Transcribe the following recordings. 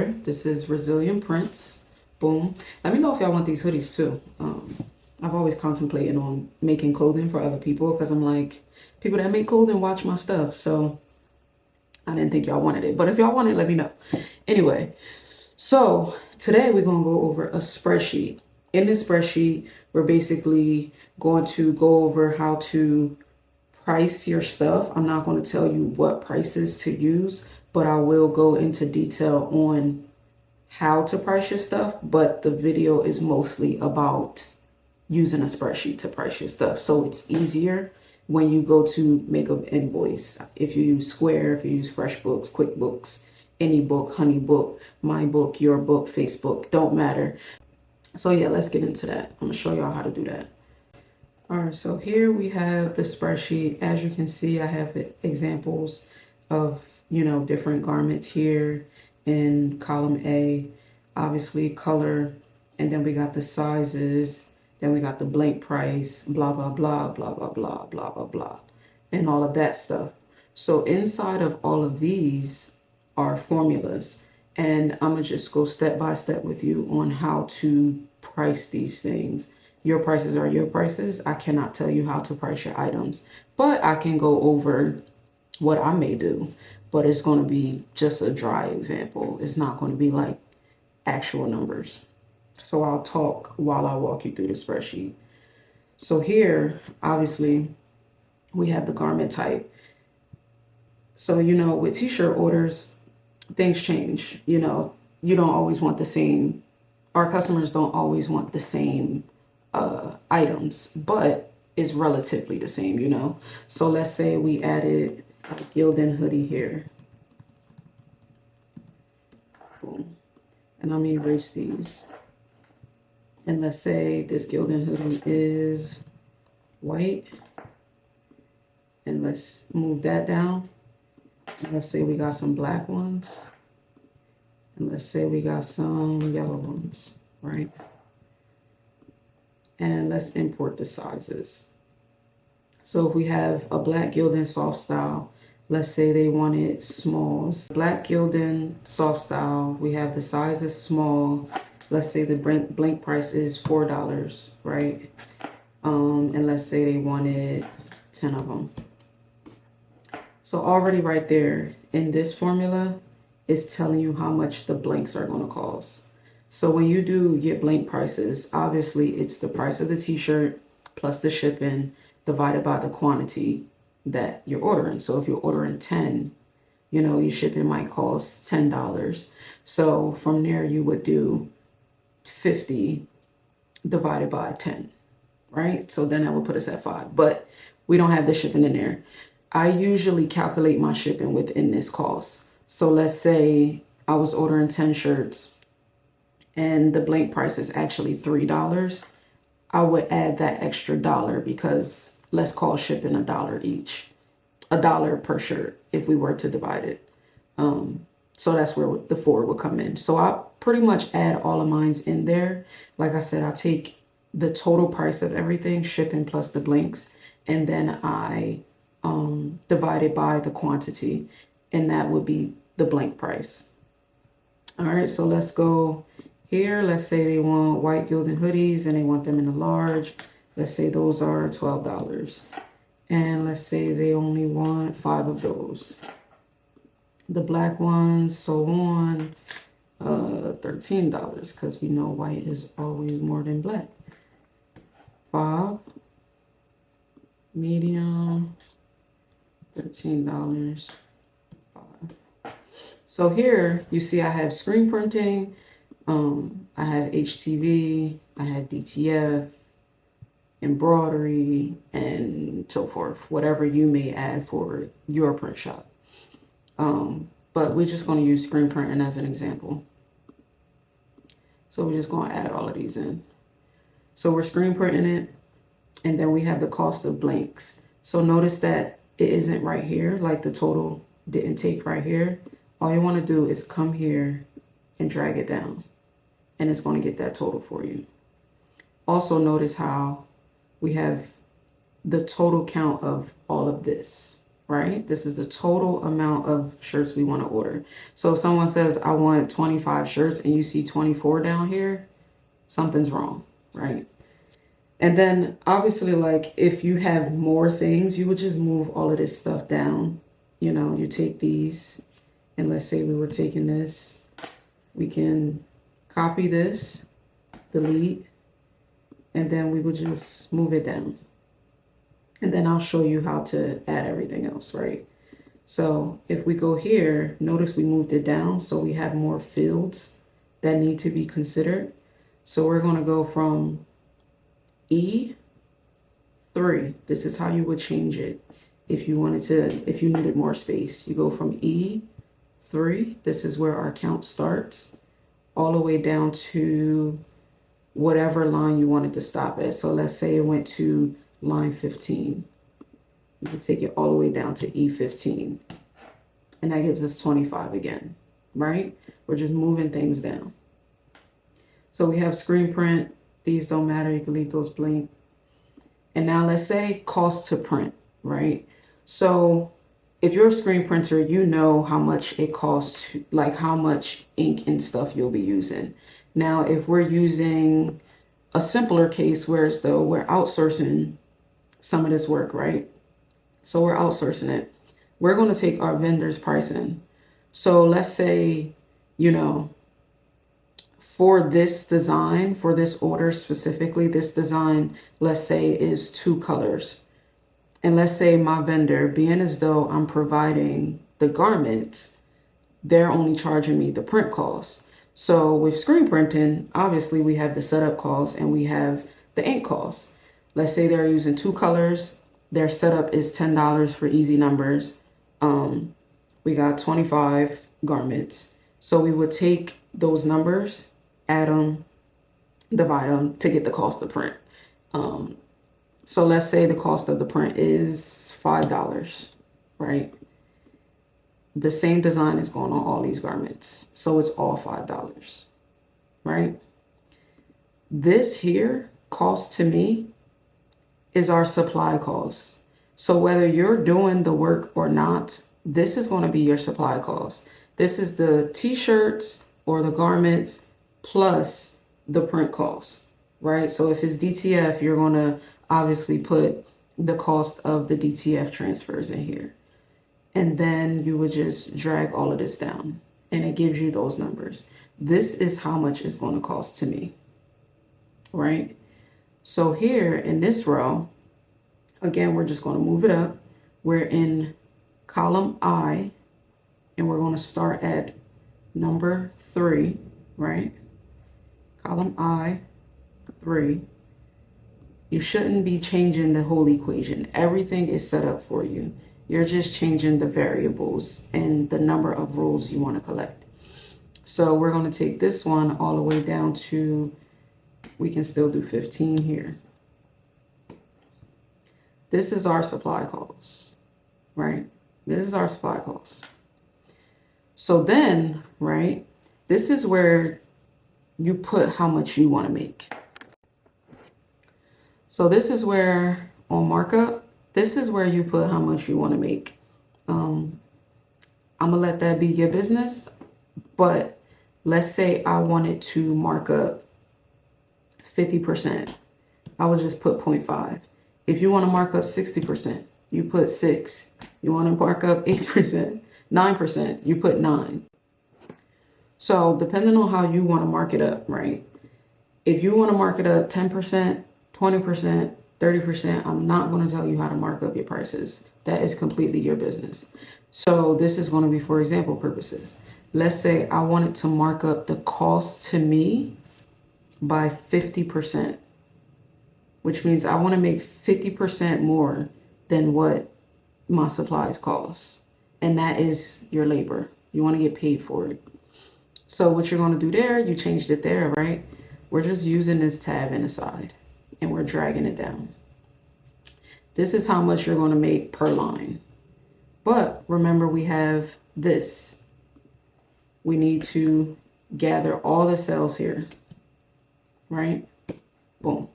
This is Resilient Prints. Boom. Let me know if y'all want these hoodies too. I've always contemplated on making clothing for other people because I'm like, people that make clothing watch my stuff. So I didn't think y'all wanted it. But if y'all want it, let me know. Anyway, so today we're going to go over a spreadsheet. In this spreadsheet, we're basically going to go over how to price your stuff. I'm not going to tell you what prices to use, but I will go into detail on how to price your stuff. But the video is mostly about using a spreadsheet to price your stuff. So it's easier when you go to make an invoice. If you use Square, if you use FreshBooks, QuickBooks, AnyBook, HoneyBook, MyBook, Your Book, Facebook, don't matter. So yeah, let's get into that. I'm gonna show y'all how to do that. All right, so here we have the spreadsheet. As you can see, I have examples of, different garments here in column A, obviously color, and then we got the sizes, then we got the blank price, blah, blah, blah, blah, blah, blah, blah, blah, blah, and all of that stuff. So inside of all of these are formulas, and I'm gonna just go step by step with you on how to price these things. Your prices are your prices. I cannot tell you how to price your items, but I can go over what I may do, but it's going to be just a dry example. It's not going to be like actual numbers. So I'll talk while I walk you through the spreadsheet. So here, obviously, we have the garment type. So, with t-shirt orders, things change. You don't always want the same, our customers don't always want the same items, but it's relatively the same, So let's say we added a Gildan hoodie here. Boom. And I'm gonna erase these. And let's say this Gildan hoodie is white. And let's move that down. And let's say we got some black ones. And let's say we got some yellow ones, right? And let's import the sizes. So if we have a black Gildan soft style, let's say they wanted smalls. Black Gildan soft style, we have the size is small. Let's say the blank price is $4, right? And let's say they wanted 10 of them. So already right there in this formula, it's telling you how much the blanks are going to cost. So when you do get blank prices, obviously it's the price of the t-shirt plus the shipping divided by the quantity that you're ordering. So if you're ordering 10, your shipping might cost $10. So from there you would do 50 divided by 10, right? So then that would put us at 5, but we don't have the shipping in there. I usually calculate my shipping within this cost. So let's say I was ordering 10 shirts and the blank price is actually $3, I would add that extra dollar because let's call shipping $1 each, $1 per shirt if we were to divide it. So that's where the 4 would come in. So I pretty much add all of mine's in there. Like I said, I take the total price of everything, shipping plus the blanks, and then I divide it by the quantity, and that would be the blank price. All right, so let's go here. Let's say they want white Gildan hoodies and they want them in a large. Let's say those are $12. And let's say they only want 5 of those. The black ones, so on, $13, because we know white is always more than black. 5, medium, $13, 5. So here you see I have screen printing, I have HTV, I have DTF, embroidery, and so forth, whatever you may add for your print shop. But we're just going to use screen printing as an example. So we're just going to add all of these in. So we're screen printing it, and then we have the cost of blanks. So notice that it isn't right here, like the total didn't take right here. All you want to do is come here and drag it down, and it's going to get that total for you. Also notice how we have the total count of all of this. right? This is the total amount of shirts we want to order. So if someone says, I want 25 shirts and you see 24 down here, something's wrong, right? And then obviously, like if you have more things, you would just move all of this stuff down. You know, you take these, and let's say we were taking this, we can copy this, delete, and then we would just move it down. And then I'll show you how to add everything else, right? So if we go here, notice we moved it down, so we have more fields that need to be considered. So we're going to go from E3. This is how you would change it if you wanted to, if you needed more space. You go from E3, this is where our count starts, all the way down to whatever line you wanted to stop at. So let's say it went to line 15. You can take it all the way down to E15. And that gives us 25 again, right? We're just moving things down. So we have screen print. These don't matter. You can leave those blank. And now let's say cost to print, right? So if you're a screen printer, you know how much it costs to, like how much ink and stuff you'll be using. Now, if we're using a simpler case, whereas though we're outsourcing some of this work, right? So we're outsourcing it. We're going to take our vendor's pricing. So let's say, you know, for this design, for this order specifically, this design, let's say is 2 colors. And let's say my vendor, being as though I'm providing the garments, they're only charging me the print costs. So with screen printing, obviously we have the setup costs and we have the ink costs. Let's say they're using 2 colors. Their setup is $10 for easy numbers. We got 25 garments. So we would take those numbers, add them, divide them to get the cost of print. So let's say the cost of the print is $5, right? The same design is going on all these garments. So it's all $5, right? This here cost to me is our supply cost. So whether you're doing the work or not, this is going to be your supply cost. This is the t-shirts or the garments plus the print costs, right? So if it's DTF, you're going to obviously put the cost of the DTF transfers in here. And then you would just drag all of this down and it gives you those numbers. This is how much it's going to cost to me, right? So here in this row, again, we're just going to move it up. We're in column I, and we're going to start at number 3, right? Column I, 3. You shouldn't be changing the whole equation. Everything is set up for you. You're just changing the variables and the number of rows you want to collect. So we're going to take this one all the way down to, we can still do 15 here. This is our supply costs, right? This is our supply costs. So then, right, this is where you put how much you want to make. So this is where on markup, this is where you put how much you want to make. I'm going to let that be your business. But let's say I wanted to mark up 50%. I would just put 0.5. If you want to mark up 60%, you put 6. You want to mark up 8%, 9%, you put 9. So depending on how you want to mark it up, right? If you want to mark it up 10%, 20%, 30%, I'm not going to tell you how to mark up your prices. That is completely your business. So this is going to be for example purposes. Let's say I wanted to mark up the cost to me by 50%, which means I want to make 50% more than what my supplies cost. And that is your labor. You want to get paid for it. So what you're going to do there, you changed it there, right? We're just using this tab in the side and we're dragging it down. This is how much you're going to make per line. But remember, we have this. We need to gather all the cells here, right? Boom.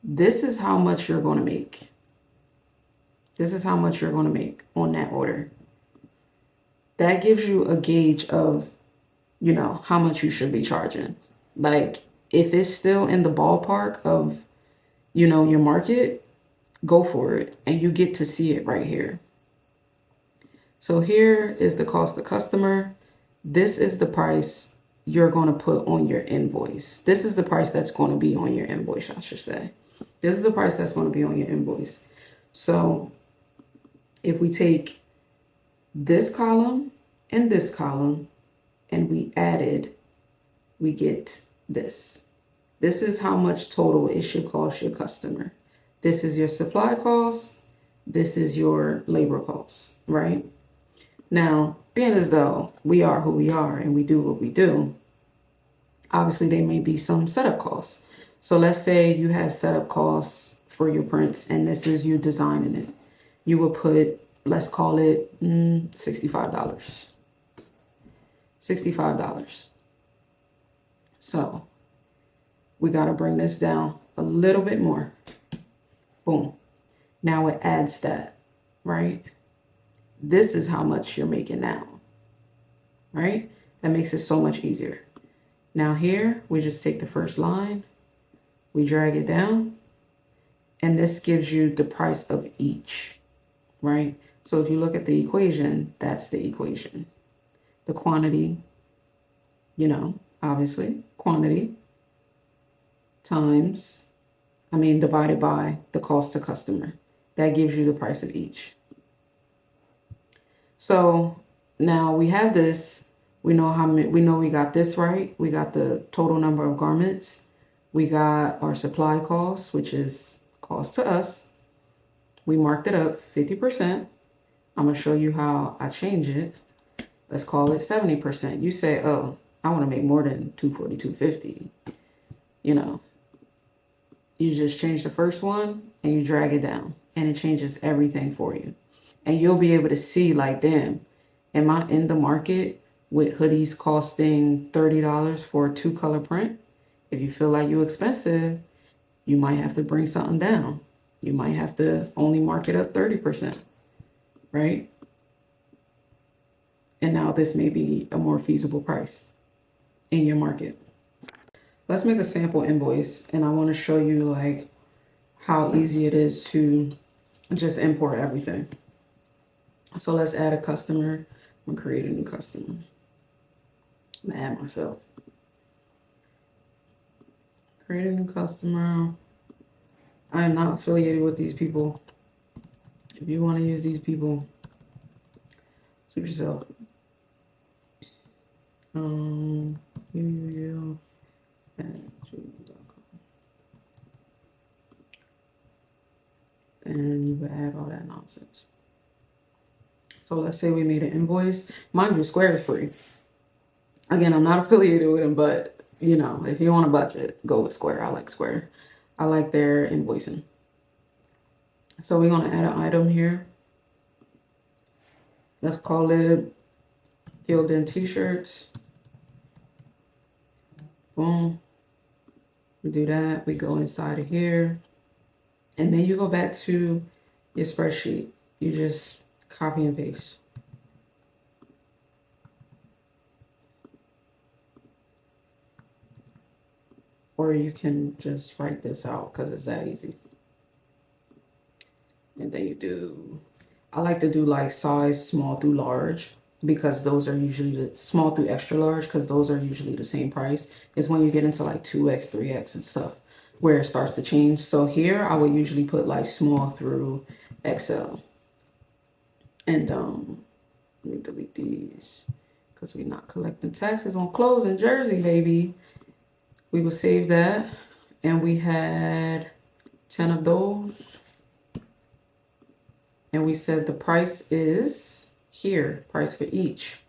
This is how much you're going to make. This is how much you're going to make on that order. That gives you a gauge of, you know, how much you should be charging. Like, if it's still in the ballpark of, you know, your market, go for it. And you get to see it right here. So here is the cost to customer. This is the price you're going to put on your invoice. This is the price that's going to be on your invoice, I should say. This is the price that's going to be on your invoice. So if we take this column and this column and we added, we get this. This is how much total it should cost your customer. This is your supply cost. This is your labor cost, right? Now, being as though we are who we are and we do what we do, obviously there may be some setup costs. So let's say you have setup costs for your prints and this is you designing it. You will put, let's call it $65. $65. So we got to bring this down a little bit more. Boom. Now it adds that, right? This is how much you're making now, right? That makes it so much easier. Now here, we just take the first line, we drag it down, and this gives you the price of each, right? So if you look at the equation, that's the equation. The quantity, you know, obviously, quantity times, divided by the cost to customer. That gives you the price of each. So now we have this, we know how many, we know we got this right. We got the total number of garments. We got our supply costs, which is cost to us. We marked it up 50%. I'm going to show you how I change it. Let's call it 70%. You say, oh, I want to make more than $240, $250. You know, you just change the first one and you drag it down and it changes everything for you. And you'll be able to see like, damn, am I in the market with hoodies costing $30 for a 2-color print? If you feel like you're expensive, you might have to bring something down. You might have to only mark it up 30%, right? And now this may be a more feasible price in your market. Let's make a sample invoice and I want to show you like how easy it is to just import everything. So let's add a customer. I'm gonna create a new customer. I'm gonna add myself. Create a new customer. I am not affiliated with these people. If you want to use these people, suit yourself. And you would add all that nonsense. So let's say we made an invoice. Mind you, Square is free. Again, I'm not affiliated with them, but you know, if you want a budget, go with Square. I like Square. I like their invoicing. So we're going to add an item here. Let's call it Gildan t-shirts. Boom. We do that. We go inside of here. And then you go back to your spreadsheet. You just copy and paste. Or you can just write this out because it's that easy. And then you do, I like to do like size small through large because those are usually the small through extra large because those are usually the same price. It's when you get into like 2X, 3X and stuff where it starts to change. So here I would usually put like small through XL. And let me delete these because we're not collecting taxes on clothes in Jersey, baby. We will save that. And we had 10 of those. And we said the price is here, price for each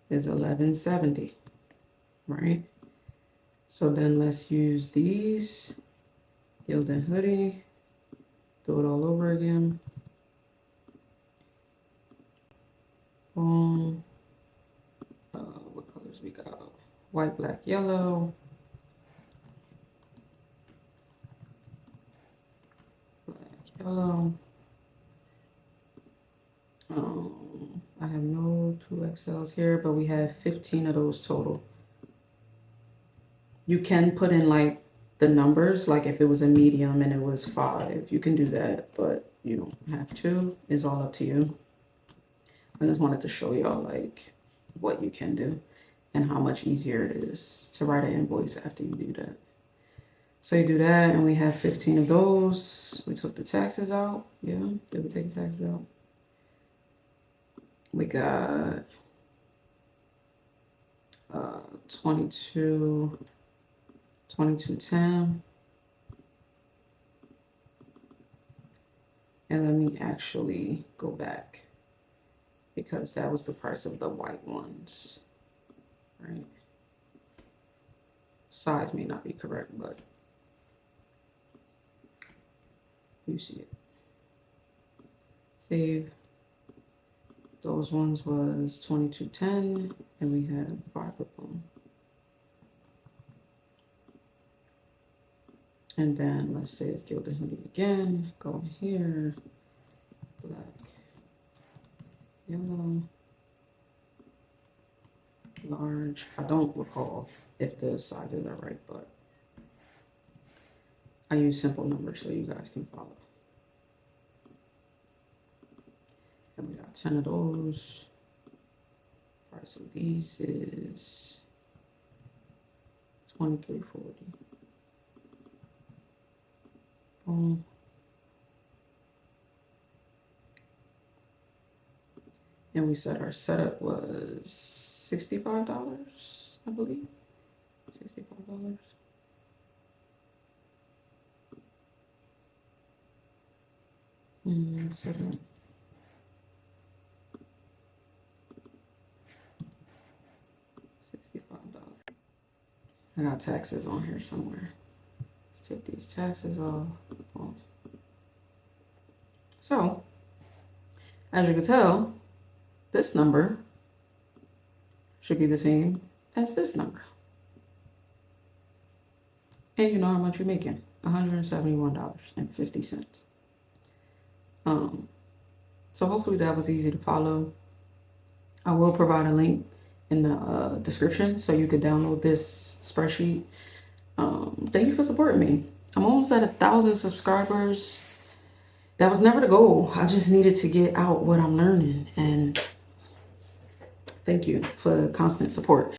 is $11.70, right? So then let's use these, Gildan hoodie, do it all over again. Boom. What colors we got? White, black, yellow. have no 2 Excels here, but we have 15 of those total. You can put in like the numbers, like if it was a medium and it was 5, you can do that, but you don't have to. It's all up to you. I just wanted to show y'all like what you can do and how much easier it is to write an invoice after you do that. So you do that, and we have 15 of those. We took the taxes out. Yeah, did we take the taxes out? We got 2210. And let me actually go back, because that was the price of the white ones, right? Size may not be correct, but you see it. Save. Those ones was 2210, and we had 5 of them. And then let's say it's gilded hoodie again. Go in here, black, yellow, large. I don't recall if the sizes are right, but I use simple numbers so you guys can follow. And we got 10 of those. Price of these is $23.40. Boom. And we said our setup was $65, I believe. $65. Setup. $65. I got taxes on here somewhere. Let's take these taxes off. Boom. So, as you can tell, this number should be the same as this number. And you know how much you're making, $171.50. So hopefully that was easy to follow. I will provide a link in the description so you could download this spreadsheet. Thank you for supporting me. I'm almost at 1,000 subscribers. That was never the goal. I just needed to get out what I'm learning, and thank you for constant support.